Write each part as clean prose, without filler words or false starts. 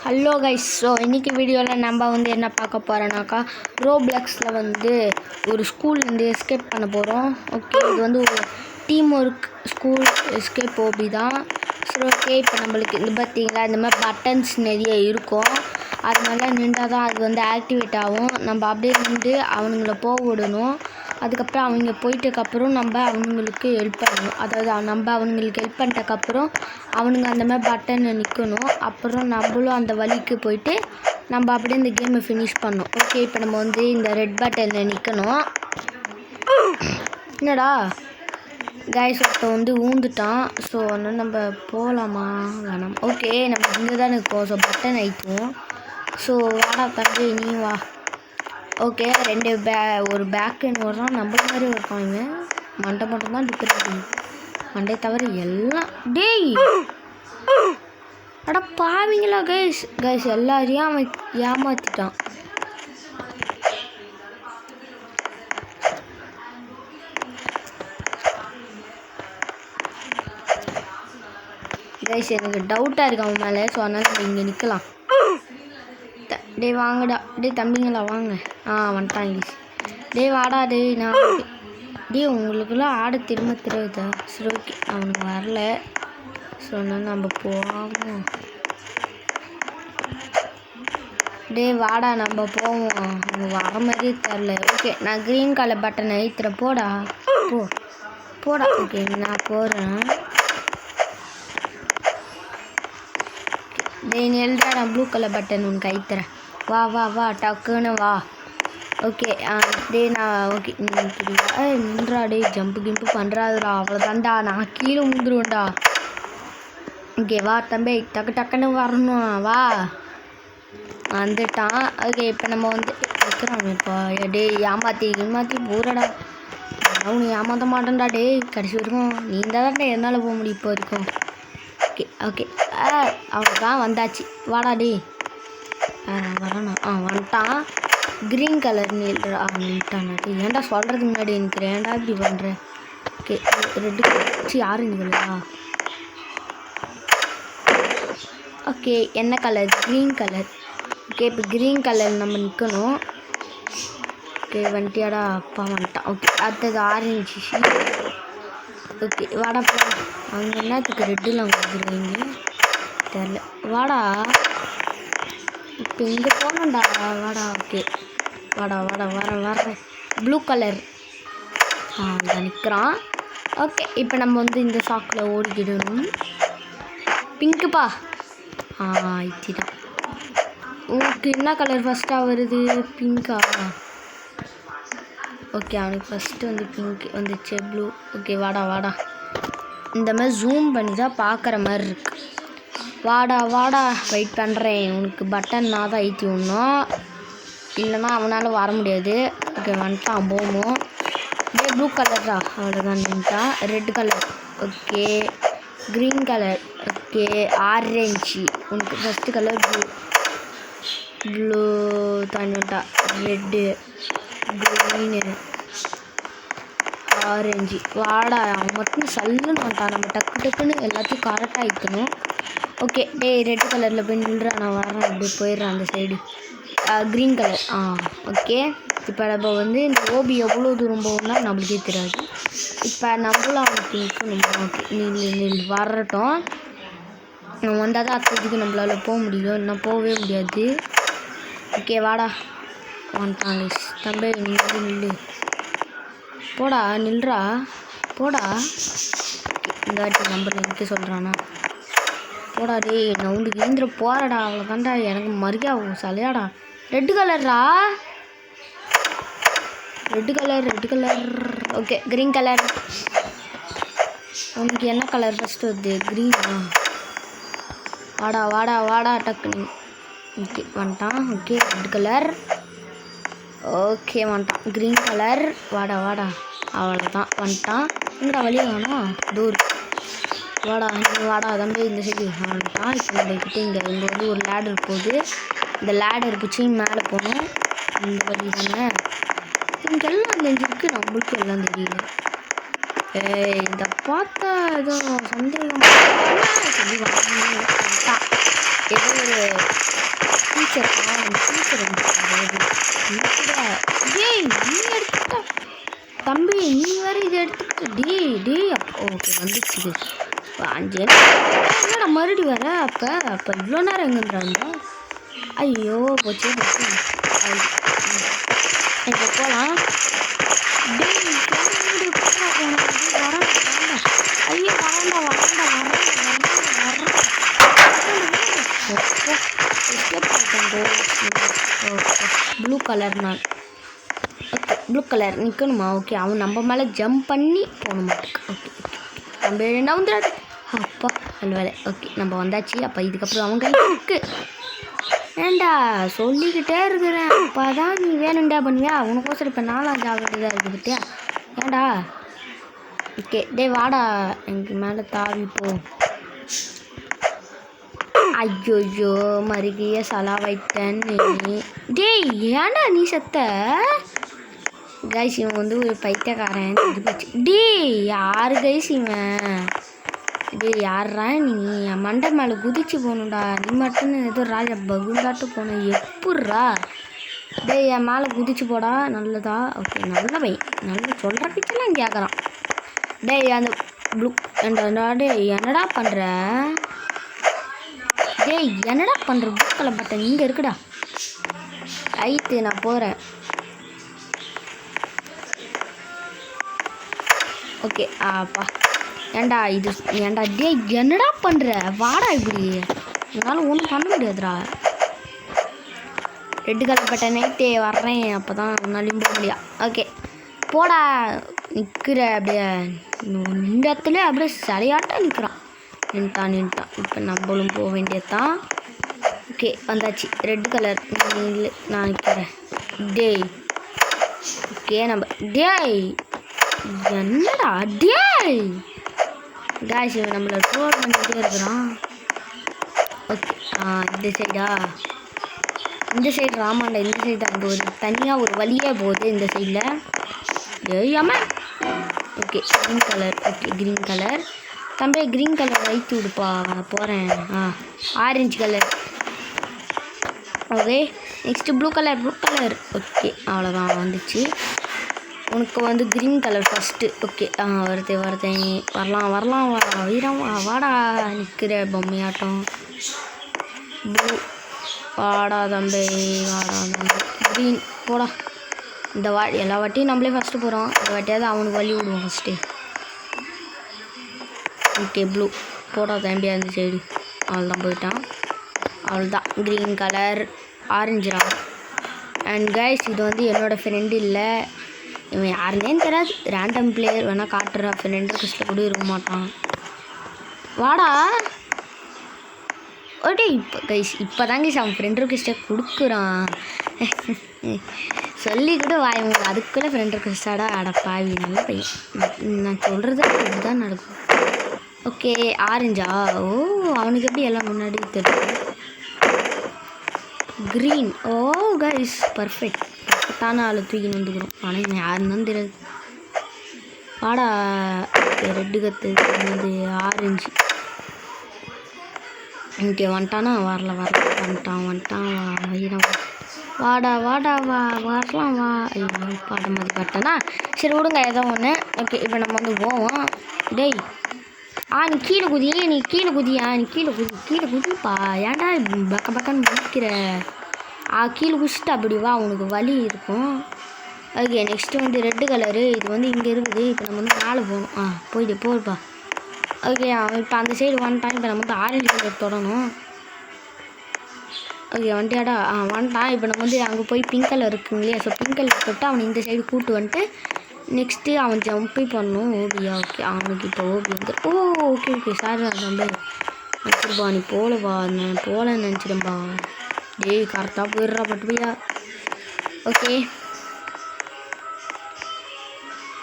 Hello guys. So இன்றைக்கி வீடியோவில் நம்ம என்ன பார்க்க போகிறோன்னாக்கா, ரோப்ளக்ஸில் ஒரு ஸ்கூல்லேருந்து எஸ்கேப் பண்ண போகிறோம். ஓகே, இது ஒரு டீம் ஒர்க் ஸ்கூல் எஸ்கேப் ஓபி தான். ஸோ ஓகே, இப்போ நம்மளுக்கு பார்த்தீங்களா இந்த மாதிரி பட்டன்ஸ் நிறைய இருக்கும். அது நல்லா நின்றால் தான் அது ஆக்டிவேட் ஆகும். நம்ம அப்படியே நின்று அவனுங்களை போக விடணும். அதுக்கப்புறம் அவங்க போயிட்டதுக்கப்புறம் நம்ம அவங்களுக்கு ஹெல்ப் பண்ணணும். அதாவது நம்ம அவங்களுக்கு ஹெல்ப் பண்ணிட்டக்கப்புறம் அவனுங்க அந்த மாதிரி பட்டனில் நிற்கணும். அப்புறம் நம்மளும் அந்த வழிக்கு போயிட்டு நம்ம அப்படியே இந்த கேமை ஃபினிஷ் பண்ணணும். ஓகே, இப்போ நம்ம இந்த ரெட் பட்டனில் நிற்கணும். என்னடா கைஸ் ஒருத்தன் ஊந்துட்டான். ஸோ அதனால் நம்ம போகலாமா வேணாம்? ஓகே, நம்ம இங்கே தான் இருக்கோம். ஸோ பட்டன் ஆயிடுவோம். ஸோ வாடா தம்பி நீ வா. ஓகே, ஒரு பேக்குன்னு வர்றான். நம்மள மாதிரி இருக்கான். இவன் மண்டை மட்டும்தான் டிஃப்ரெண்ட். மண்டை தவிர எல்லாம் டேய் அட பாவீங்களா கைஸ் எல்லாரையும் அவன் ஏமாற்றிட்டான். கைஸ் எனக்கு டவுட்டாக இருக்கு அவன் மேலே. ஸோ அதனால் நம்ம இங்கே நிற்கலாம். டே வாங்கடா, டே தம்பிங்களா வாங்க. வந்துட்டான் கைஸ். டே வாடா. டே உங்களுக்குலாம் ஆட தெரியாதா? சரி ஓகே, அவனுக்கு வரல. ஸோ அதனால் நம்ம போவோம். டே வாடா நம்ம போவோம். அவங்க வர மாதிரியே தெரில. ஓகே, நான் க்ரீன் கலர் பட்டனை அழுத்துறேன். போடா. ஓகே, நான் போகிறேன். டே நெல்டா, நான் ப்ளூ கலர் பட்டன் உனக்கு அழுத்துறேன். வா டக்குன்னு வா. ஓகே டே நான் ஓகே நின்றா. டே ஜம்பு பண்ணுறாதுடா. அவ்வளோதான்டா, நான் கீழே விழுந்துருவேன்டா. ஓகே வா தம்பி, டக்குன்னு வரணும். வா வந்துட்டான். ஓகே, இப்போ நம்ம வைக்கிறோம். இப்போ டே ஏமாற்றி போகிறடா. அவனு ஏமாற்ற மாட்டேன்டா. டே கடைசி வரைக்கும் நீ தான் என்னால் போக முடியும் இப்போ வரைக்கும். ஓகே அவனுக்கு வந்தாச்சு. வாடா டே வரானா? வந்துட்டான். க்ரீன் கலர் நின்ட்டானா? ஏன்டா சொல்கிறதுக்கு முன்னாடி எனக்கு ஏன்டா இப்படி பண்ணுறேன்? ஓகே, ரெட்டு கலர் யாரு நிற்கலையா? ஓகே, என்ன கலர்? Green colour. ஓகே, இப்போ க்ரீன் கலர் நம்ம நிற்கணும். ஓகே வந்துட்டியாடா? அப்பா வந்துட்டான். ஓகே, அடுத்தது ஆரஞ்சு. ஓகே வாடா போ. அங்கே என்னத்துக்கு ரெட்டில் வந்துருவீங்க தெரில. வாடா இப்போ இங்கே போகணும்டா. வாடா. ஓகே வாடா வரேன். ப்ளூ கலர் அங்கே நிற்கிறான். ஓகே, இப்போ நம்ம இந்த சாக்கில் ஓடிக்கிடணும். பிங்க்குப்பா. இதுதான். உங்களுக்கு என்ன கலர் ஃபஸ்ட்டாக வருது? பிங்க்கா? ஓகே, அவனுக்கு ஃபஸ்ட்டு பிங்க் வந்துச்சு. ப்ளூ. ஓகே வாடா. இந்த மாதிரி ஜூம் பண்ணி தான் பார்க்குற மாதிரி இருக்கு. வாடா வெயிட் பண்ணுறேன். உனக்கு பட்டன் நான் தான் ஐத்தி விடணும், இல்லைன்னா அவனால் வர முடியாது. ஓகே வந்துட்டான். போகணும். ப்ளூ கலர்டா. அவ்வளோதான் நின்ட்டான். Red colour. Okay, green colour. Okay, orange. உனக்கு ஃபஸ்ட்டு கலர் ப்ளூ தாண்டிட்டா. Red, green, orange. வாடா. அவன் மட்டும் சல்லுன்னு வந்துட்டான். நம்ம டக்குன்னு எல்லாத்தையும் கரெக்டாக ஆயிக்கணும். ஓகே டே ரெட் கலரில் போய் நின்றுறான். நான் வரேன். அப்படி போயிடுறேன் அந்த சைடு. Green colour. ஓகே, இப்போ நம்ம இந்த ஓபி எவ்வளோ தூரம் போகணும்னா நம்மளுக்கே தெரியாது. இப்போ நம்மளும் அவனுக்கு நிற்கணும். ஓகே நீ வரட்டும். வந்தால் தான் அடுத்ததுக்கு நம்மளால் போக முடியும், இன்னும் போகவே முடியாது. ஓகே வாடா. வந்துட்டான் தம்பி. நீ நில்லு. போடா நில்றா. போடா. இந்த வாட்டி நம்பர் நிற்க சொல்கிறானா? போடா டே நவுண்டுக்கு எழுந்துட போகிறடா. அவ்வளோதான்டா, எனக்கு மரியாதை சலையாடா. ரெட்டு கலர்ரா. Red colour. Okay, green colour. உனக்கு என்ன கலர் ஃபஸ்ட்டு வருது? க்ரீனா? வாடா டக்குன்னு. ஓகே வந்துட்டான். Okay red colour. ஓகே வந்துட்டான். Green colour. வாடா. அவ்வளோதான் வந்துட்டான். எங்கடா வழியே வேணாம். தூர் வாடா தம்பி. இந்த சைடு வந்துட்டான். இப்போ நம்மக்கிட்ட இங்கே ஒரு லேடர் போகுது. இந்த லேடர் பிடிச்சி மேலே போகணும். இந்த வழி தானே. இங்கெல்லாம் தெரிஞ்சிருக்கு, நம்மளுக்கு எல்லாம் தெரியல. இதை பார்த்தா ஏதோ சந்தேகம் சொல்லி வாங்க. ஏதோ ஒரு டீச்சர் டேய் நீ எடுத்துட்டா தம்பி, நீ வேறு இதை எடுத்துக்கிட்டு டேய் ஓகே வந்துச்சு 5. என்னடா மறுபடி வர? அப்போ இவ்வளோ நேரம் எங்கேன்றாங்க? ஐயோ போச்சு இப்போ போகலாம். ஐயோ ப்ளூ கலர் நான் ஓகே ப்ளூ கலர் நிற்கணுமா? ஓகே அவன் நம்ம மேலே ஜம்ப் பண்ணி போகணும் மாட்டுக்கு. ஓகே நம்ம என்ன வந்துடாது அப்பா வேலை. ஓகே நம்ம வந்தாச்சு. அப்போ இதுக்கப்புறம் அவங்க இருக்கு ஏண்டா சொல்லிக்கிட்டே இருக்கிறேன். அப்போ தான் நீ வேணுண்டா பண்ணுவியா? உனக்கோசரம் இப்போ 4 ஆக வேண்டியதாக இருக்குது பத்தியா? ஏண்டா ஓகே டேய் வாடா எனக்கு மேலே தாவி போ. ஐயோ மறுகிய சலாவைட்டேன்னு டேய் ஏண்டா நீ செத்த? கைஸ் இவன் வந்து ஒரு பைத்தியக்காரன் போச்சு. டேய் யார் கைஸ் இவன்? டேய் யாரா நீ? மண்டை மேலே குதிச்சு போகணுண்டா. நீ மட்டும்னு ஏதோ ராஜா பகுந்தாட்டு போன எப்புட்றா? டேய் என் மேலே குதிச்சு போடா. நல்லதா? ஓகே நல்ல பை நல்ல சொல்கிற பிச்செல்லாம் கேட்குறான். டேய் அந்த ப்ளூ டேய் என்னடா பண்ணுற? டேய் என்னடா பண்ணுற? ப்ளூ கலர் பட்டன் இங்கே இருக்குடா. ஐத்து நான் போகிறேன். ஓகே ஆப்பா ஏண்டா இது ஏண்டா டேய் என்னடா பண்ணுற? வாடா இப்படி என்னால் ஒன்றும் பண்ண முடியாதுடா. ரெட்டு கலர் பட்டனே வர்றேன். அப்போ தான் உன்னாலையும் போக முடியும். ஓகே போடா நிற்கிற அப்படியே இந்த இடத்துல அப்படியே சரியாட்டா நிற்கிறான். நின்ட்டான். இப்போ நம்மளும் போக வேண்டியது தான். ஓகே வந்தாச்சு. ரெட் கலர் நான் நிற்கிறேன். டேய் ஓகே நம்ம டேய் என்னடா டேய் காய்ஸ் இவன் நம்மளை ட்ரோல் பண்ணிகிட்டே இருக்கிறான். ஓகே இந்த சைடா? இந்த சைடு ராமாண்டா. இந்த சைடு அங்கே ஒரு தனியாக ஒரு வழியே போகுது இந்த சைடில். ஏய்யாம okay green colour. Okay green colour தம்பி க்ரீன் கலர் வைத்து விடுப்பா. போகிறேன். Orange colour. Okay next blue colour. Okay அவ்வளோதான் வந்துச்சு. உனக்கு வந்து க்ரீன் கலர் ஃபஸ்ட்டு. ஓகே வருத்தேன் வரலாம் வீரம் வாடா நிற்கிற பொம்மையாட்டம். ப்ளூ வாடா தம்பி க்ரீன் போடா. இந்த எல்லா வாட்டியும் நம்மளே ஃபஸ்ட்டு போகிறோம். இந்த வாட்டியாவது அவனுக்கு வழி விடுவோம் ஃபஸ்ட்டு. ஓகே ப்ளூ போடா தம்பியா அந்த சைடு. அவ்வளோதான் போயிட்டான். அவ்வளோதான் க்ரீன் கலர் ஆரஞ்சுரா. அண்ட் கைஸ் இது வந்து என்னோடய ஃப்ரெண்டு இல்லை. இவன் யாருன்னேன்னு தெரியாது. ரேண்டம் பிளேயர் வேணால் காட்டுறா. ஃப்ரெண்ட் ரிக்வெஸ்ட்டில் கூட இருக்க மாட்டான். வாடா ஓடே இப்போ தாங்க அவன் ஃப்ரெண்ட் ரிக்வெஸ்ட்டை கொடுக்குறான். சொல்லி கூட வாய்ங்க அதுக்குள்ளே ஃப்ரெண்ட் ரிக்வெஸ்டாடா அடப்பாவி நல்ல பையன். நான் சொல்கிறது இப்படி தான் நடக்கும். ஓகே ஆரஞ்சா? ஓ அவனுக்கு எப்படி எல்லாம் முன்னாடி தெரியும். க்ரீன் ஓ கைஸ் பர்ஃபெக்ட். பர்ஃபெக்டான ஆளை தூக்கின்னு வந்துக்கிறோம். ஆனால் இவன் யாருன்னு தெரியாது. வாடா ரெட்டு கற்று அது ஆரஞ்சு. இங்கே வந்துட்டானா? வரல வந்துட்டான் வைரம். வாடா வரலாம் வா. ஐயோ பாடம் மாதிரி பட்டனா. சரி விடுங்க ஏதோ ஒன்று. ஓகே இப்போ நம்ம வந்து போவோம். டேய் நீ கீழே குதியா. நீ கீழே குதிப்பா. ஏன்டா பக்கன்னு முடிக்கிற? கீழே குதிச்சுட்டு அப்படி வா உனக்கு வலி இருக்கும். ஓகே நெக்ஸ்ட்டு வந்து ரெட்டு கலரு. இது வந்து இங்கே இருக்குது. இப்போ நம்ம வந்து மேலே போகணும். போய்ப்பா. ஓகே இப்போ அந்த சைடு வந்துட்டான். இப்போ நம்ம வந்து ஆரஞ்சு கலர் தொடணும். ஓகே வந்துட்டியாடா? வந்துட்டான். இப்போ நம்ம வந்து அங்கே போய் பிங்க் கலர் இருக்குங்க இல்லையா? ஸோ பிங்க் கலர் தொட்டு அவனை இந்த சைடு கூப்பிட்டு வந்துட்டு நெக்ஸ்ட்டு அவன் ஜம்பி பண்ணணும். ஓபியா? ஓகே அவனுக்கு இப்போ ஓபி வந்து ஓகே சார் தம்பி நினச்சிருப்பா. நீ போலவா? நான் போகலன்னு நினச்சிடும்பா. டேய் கரெக்டாக போயிடுறா பட்டுவியா? ஓகே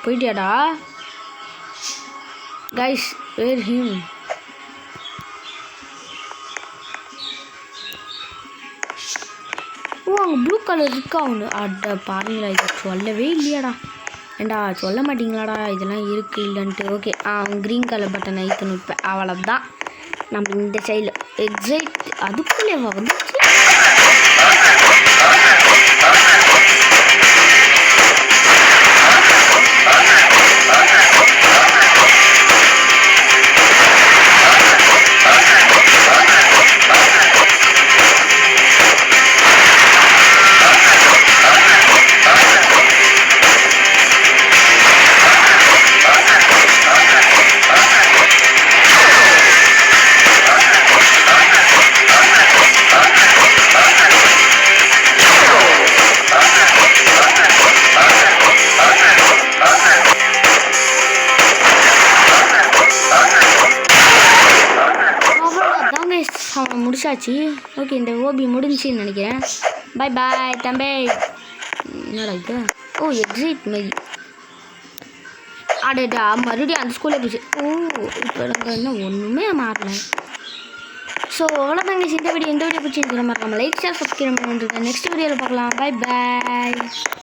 போயிட்டியாடா? கைஸ் வேர் ஹிம். அங்கே ப்ளூ கலர் இருக்கா அவனு? அட பாருங்களா இது சொல்லவே இல்லையாடா. ஏண்டா சொல்ல மாட்டிங்களாடா இதெல்லாம் இருக்குது இல்லைன்ட்டு. ஓகே அவன் க்ரீன் கலர் பட்டன் ஐத்தணும். இப்போ அவ்வளோதான் நம்ம இந்த சைடில் எக்ஸைட் அதுக்குள்ளே வந்துச்சு. போச்சு. ஓகே, இந்த ஓபி முடிஞ்சுன்னு நினைக்கிறேன். பை பாய் தம்பி. என்னடா இது? ஓ எக்ஸிட் மாதிரி. அடடா, மறுபடியும் அந்த ஸ்கூலே போச்சு. ஓ இப்போ நம்ம இன்னும் ஒன்றுமே மாறல. ஸோ அவ்வளோதாங்க இந்த வீடியோ பிடிச்சிருக்கிற மறக்காம லைக் ஷேர் சப்ஸ்கிரைப் பண்ணிட்டு நெக்ஸ்ட் வீடியோவில் பார்க்கலாம். Bye bye.